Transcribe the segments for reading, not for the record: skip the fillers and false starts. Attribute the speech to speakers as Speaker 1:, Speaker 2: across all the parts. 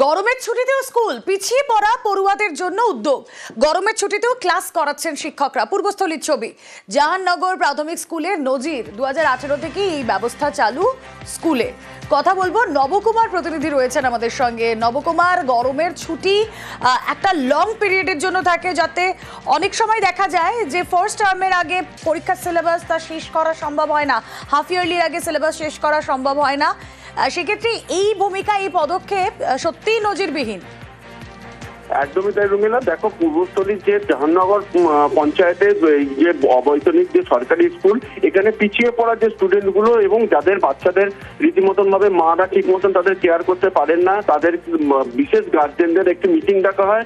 Speaker 1: গরমের ছুটিতেও স্কুল পিছিয়ে পড়া পড়ুয়াদের জন্য উদ্যোগ। গরমের ছুটিতেও ক্লাস করাচ্ছেন শিক্ষকরা। পূর্বস্থলীর ছবি। জাহাননগর প্রাথমিক স্কুলের নজির 2018 থেকে এই ব্যবস্থা চালু স্কুলে। কথা বলবো, নবকুমার প্রতিনিধি রয়েছেন আমাদের সঙ্গে। নবকুমার, গরমের ছুটি একটা লং পিরিয়ডের জন্য থাকে, যাতে অনেক সময় দেখা যায় যে ফার্স্ট টার্মের আগে পরীক্ষার সিলেবাস তা শেষ করা সম্ভব হয় না, হাফ ইয়ারলির আগে সিলেবাস শেষ করা সম্ভব হয় না। সেক্ষেত্রে এই ভূমিকা, এই পদক্ষেপ সত্যিই নজিরবিহীন।
Speaker 2: একদমই তাই রুমিলা। দেখো, পূর্বস্থলীর যে জাহাননগর পঞ্চায়েতের যে অবৈতনিক যে সরকারি স্কুল, এখানে পিছিয়ে পড়া যে স্টুডেন্ট গুলো এবং যাদের বাচ্চাদের রীতিমতন ভাবে মারা ঠিক মতন তাদের কেয়ার করতে পারেন না, তাদের বিশেষ গার্জেনদের একটি মিটিং ডাকা হয়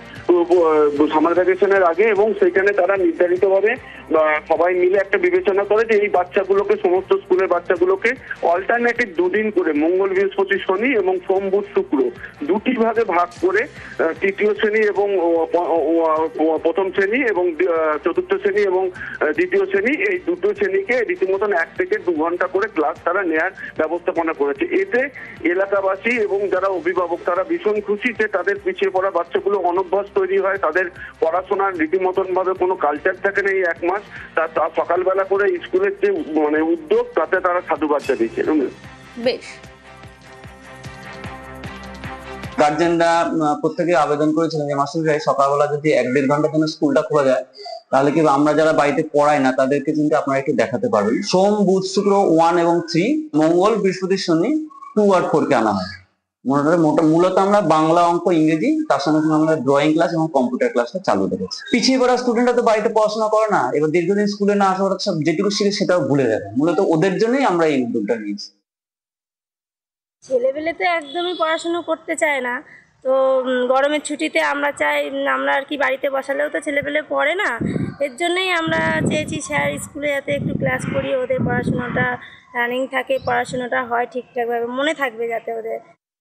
Speaker 2: সামার ভ্যাকেশনের আগে, এবং সেখানে তারা নির্ধারিতভাবে সবাই মিলে একটা বিবেচনা করে যে এই বাচ্চাগুলোকে, সমস্ত স্কুলের বাচ্চাগুলোকে অল্টারনেটিভ দুদিন করে, মঙ্গল, বৃহস্পতি, শনি এবং সোম, বুধ, শুক্র দুটি ভাগে ভাগ করে তৃতীয় শ্রেণী এবং প্রথম শ্রেণী এবং চতুর্থ শ্রেণী এবং দ্বিতীয় শ্রেণী, এই দুটো শ্রেণীকে রীতিমতন 1 থেকে 2 ঘন্টা করে ক্লাস তারা নেয়ার ব্যবস্থাপনা করেছে। এতে এলাকাবাসী এবং যারা অভিভাবক তারা ভীষণ খুশি যে তাদের পিছিয়ে পড়া বাচ্চাগুলো অনভ্যাস তৈরি হয়, তাদের পড়াশোনার রীতিমতন ভাবে কোনো কালচার থাকে না। এই 1 মাস তার সকালবেলা করে স্কুলের যে উদ্যোগ, তাতে তারা সাধুবাদ জানিয়েছে।
Speaker 1: বেশ।
Speaker 3: গার্জেনরা প্রত্যেকে আবেদন করেছিলেন যে মাস্টারমশাই সকালবেলা যদি 1-1.5 ঘন্টার জন্য স্কুলটা খোলা যায়, তাহলে কি আমরা যারা বাড়িতে পড়াই না তাদেরকে কিন্তু আপনারা একটু দেখাতে পারবেন। সোম, বুধ, শুক্র 1 এবং 3, মঙ্গল, বৃহস্পতি, শনি 2 আর 4 কে আনা হয়। মূলত আমরা বাংলা, অঙ্ক, ইংরেজি, তার সঙ্গে সঙ্গে আমরা ড্রয়িং ক্লাস এবং কম্পিউটার ক্লাসটা চালু রেখেছি। পিছিয়ে পড়া স্টুডেন্টরা তো বাড়িতে পড়াশোনা করে না, এবার দীর্ঘদিন স্কুলে না আসা, ওরা সব যেটুকু শিখে সেটাও ভুলে যাবে। মূলত ওদের জন্যই আমরা এই উদ্যোগটা নিয়েছি।
Speaker 4: ছেলেবেলে তো একদমই পড়াশুনো করতে চায় না, তো গরমের ছুটিতে আমরা চাই, আমরা আর কি বাড়িতে বসালেও তো ছেলেবেলে পড়ে না, এর জন্যই আমরা চেয়েছি স্যার স্কুলে যাতে একটু ক্লাস করিয়ে ওদের পড়াশুনোটা রানিং থাকে, পড়াশুনোটা হয় ঠিকঠাকভাবে, মনে থাকবে যাতে ওদের।